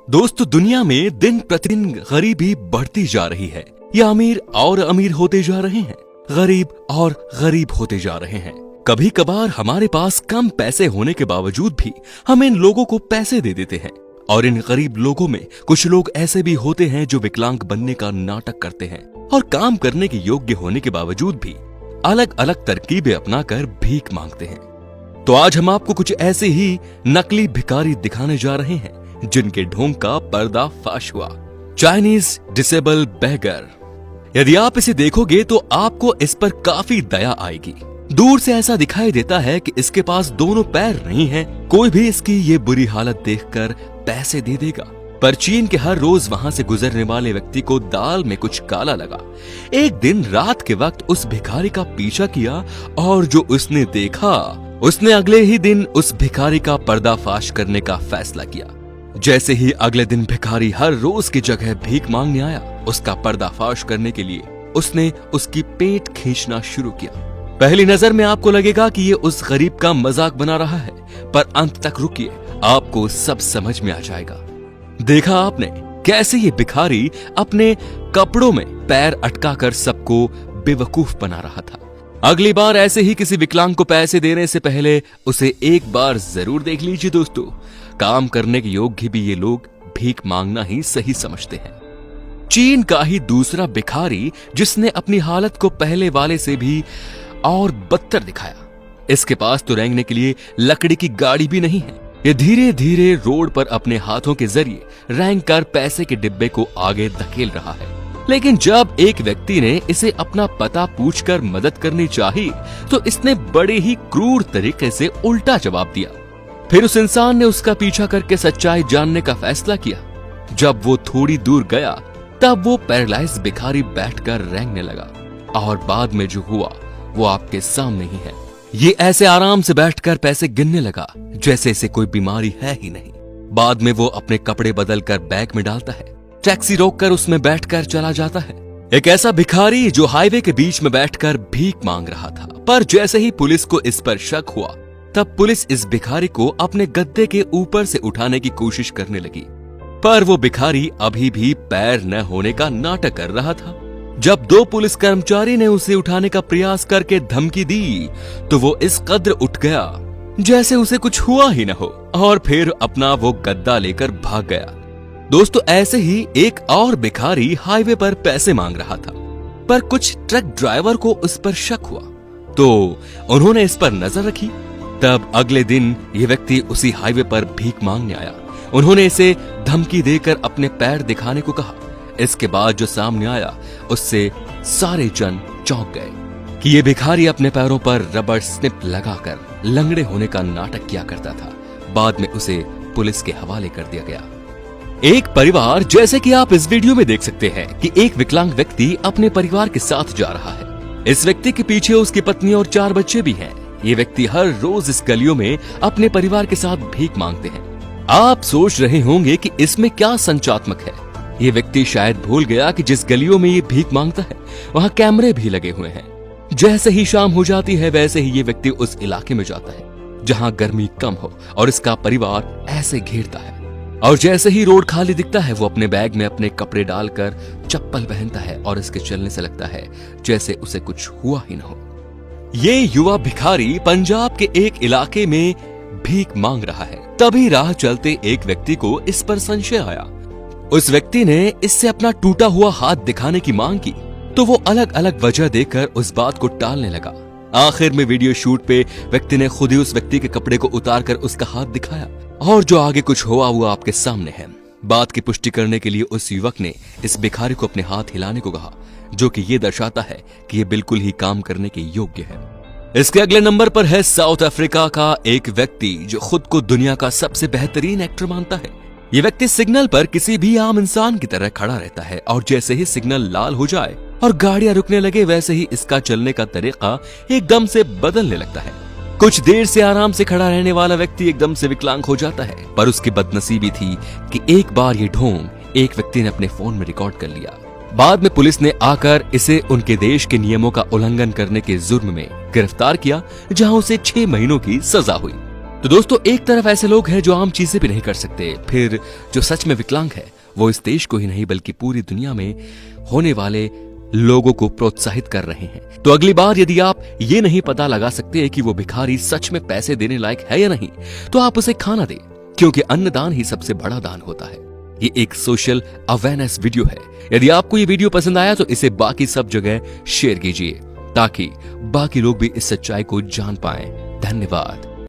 दोस्तों, दुनिया में दिन प्रतिदिन गरीबी बढ़ती जा रही है या अमीर और अमीर होते जा रहे हैं, गरीब और गरीब होते जा रहे हैं। कभी कभार हमारे पास कम पैसे होने के बावजूद भी हम इन लोगों को पैसे दे देते हैं और इन गरीब लोगों में कुछ लोग ऐसे भी होते हैं जो विकलांग बनने का नाटक करते हैं और काम करने के योग्य होने के बावजूद भी अलग अलग तरकीबें अपनाकर भीख मांगते हैं। तो आज हम आपको कुछ ऐसे ही नकली भिखारी दिखाने जा रहे हैं जिनके ढोंग का पर्दाफाश हुआ। चाइनीज डिसेबल बेगर। यदि आप इसे देखोगे तो आपको इस पर काफी दया आएगी। दूर से ऐसा दिखाई देता है कि इसके पास दोनों पैर नहीं हैं। कोई भी इसकी ये बुरी हालत देखकर पैसे दे देगा, पर चीन के हर रोज वहां से गुजरने वाले व्यक्ति को दाल में कुछ काला लगा। एक दिन रात के वक्त उस भिखारी का पीछा किया और जो उसने देखा, उसने अगले ही दिन उस भिखारी का पर्दाफाश करने का फैसला किया। जैसे ही अगले दिन भिखारी हर रोज की जगह भीख मांगने आया, उसका पर्दाफाश करने के लिए उसने उसकी पेट खींचना शुरू किया। पहली नजर में आपको लगेगा कि ये उस गरीब का मजाक बना रहा है, पर अंत तक रुकिए, आपको सब समझ में आ जाएगा। देखा आपने कैसे ये भिखारी अपने कपड़ों में पैर अटकाकर सबको बेवकूफ बना रहा था। अगली बार ऐसे ही किसी विकलांग को पैसे देने से पहले उसे एक बार जरूर देख लीजिए। दोस्तों, काम करने के योग्य भी ये लोग भीख मांगना ही सही समझते हैं। चीन का ही दूसरा भिखारी जिसने अपनी हालत को पहले वाले से भी और बदतर दिखाया। इसके पास तो रेंगने के लिए लकड़ी की गाड़ी भी नहीं है। ये धीरे धीरे रोड पर अपने हाथों के जरिए रेंग कर पैसे के डिब्बे को आगे धकेल रहा है। लेकिन जब एक व्यक्ति ने इसे अपना पता पूछकर मदद करनी चाही, तो इसने बड़े ही क्रूर तरीके से उल्टा जवाब दिया। फिर उस इंसान ने उसका पीछा करके सच्चाई जानने का फैसला किया। जब वो थोड़ी दूर गया, तब वो पैरालाइज भिखारी बैठकर रेंगने लगा और बाद में जो हुआ वो आपके सामने ही है। ये ऐसे आराम से बैठकर पैसे गिनने लगा जैसे इसे कोई बीमारी है ही नहीं। बाद में वो अपने कपड़े बदलकर बैग में डालता है, टैक्सी रोककर उसमें बैठकर चला जाता है। एक ऐसा भिखारी जो हाईवे के बीच में बैठकर भीख मांग रहा था, पर जैसे ही पुलिस को इस पर शक हुआ, तब पुलिस इस भिखारी को अपने गद्दे के ऊपर से उठाने की कोशिश करने लगी, पर वो भिखारी अभी भी पैर न होने का नाटक कर रहा था। जब दो पुलिस कर्मचारी ने उसे उठाने का प्रयास करके धमकी दी, तो वो इस कद्र उठ गया जैसे उसे कुछ हुआ ही न हो और फिर अपना वो गद्दा लेकर भाग गया। दोस्तों, ऐसे ही एक और भिखारी हाईवे पर पैसे मांग रहा था, पर कुछ ट्रक ड्राइवर को उस पर शक हुआ, तो उन्होंने इस पर नजर रखी। तब अगले दिन ये व्यक्ति उसी हाईवे पर भीख मांगने आया। उन्होंने इसे धमकी देकर अपने पैर दिखाने को कहा। इसके बाद जो सामने आया, उससे सारे जन चौंक गए कि ये भिखारी अपने पैरों पर रबर स्निप लगाकर लंगड़े होने का नाटक किया करता था। बाद में उसे पुलिस के हवाले कर दिया गया। एक परिवार, जैसे कि आप इस वीडियो में देख सकते हैं कि एक विकलांग व्यक्ति अपने परिवार के साथ जा रहा है। इस व्यक्ति के पीछे उसकी पत्नी और 4 बच्चे भी हैं। ये व्यक्ति हर रोज इस गलियों में अपने परिवार के साथ भीख मांगते हैं। आप सोच रहे होंगे कि इसमें क्या संचात्मक है। ये व्यक्ति शायद भूल गया कि जिस गलियों में ये भीख मांगता है, वहाँ कैमरे भी लगे हुए हैं। जैसे ही शाम हो जाती है, वैसे ही ये व्यक्ति उस इलाके में जाता है जहाँ गर्मी कम हो और इसका परिवार ऐसे घेरता है। और जैसे ही रोड खाली दिखता है, वो अपने बैग में अपने कपड़े डालकर चप्पल पहनता है और इसके चलने से लगता है जैसे उसे कुछ हुआ ही न हो। ये युवा भिखारी पंजाब के एक इलाके में भीख मांग रहा है। तभी राह चलते एक व्यक्ति को इस पर संशय आया। उस व्यक्ति ने इससे अपना टूटा हुआ हाथ दिखाने की मांग की, तो वो अलग अलग वजह देकर उस बात को टालने लगा। आखिर में वीडियो शूट पे व्यक्ति ने खुद ही उस व्यक्ति के कपड़े को उतारकर उसका हाथ दिखाया और जो आगे कुछ हुआ वो आपके सामने है। बात की पुष्टि करने के लिए उस युवक ने इस भिखारी को अपने हाथ हिलाने को कहा, जो कि ये दर्शाता है कि ये बिल्कुल ही काम करने के योग्य है। इसके अगले नंबर पर है साउथ अफ्रीका का एक व्यक्ति जो खुद को दुनिया का सबसे बेहतरीन एक्टर मानता है। ये व्यक्ति सिग्नल पर किसी भी आम इंसान की तरह खड़ा रहता है और जैसे ही सिग्नल लाल हो जाए और गाड़ियां रुकने लगे, वैसे ही इसका चलने का तरीका एकदम से बदलने लगता है। कुछ देर से आराम से खड़ा रहने वाला व्यक्ति एकदम से विकलांग हो जाता है, पर उसकी बदनसीबी थी कि एक बार ये ढोंग एक व्यक्ति ने अपने फोन में रिकॉर्ड कर लिया। बाद में पुलिस ने आकर इसे उनके देश के नियमों का उल्लंघन करने के जुर्म में गिरफ्तार किया, जहां उसे 6 महीनों की सजा हुई। तो दोस्तों, एक तरफ ऐसे लोग हैं जो आम चीजें भी नहीं कर सकते, फिर जो सच में विकलांग है वो इस देश को ही नहीं बल्कि पूरी दुनिया में होने वाले लोगों को प्रोत्साहित कर रहे हैं। तो अगली बार यदि आप ये नहीं पता लगा सकते कि वो भिखारी सच में पैसे देने लायक है या नहीं, तो आप उसे खाना दें, क्योंकि अन्नदान ही सबसे बड़ा दान होता है। ये एक सोशल अवेयरनेस वीडियो है। यदि आपको ये वीडियो पसंद आया तो इसे बाकी सब जगह शेयर कीजिए ताकि बाकी लोग भी इस सच्चाई को जान पाएं। धन्यवाद।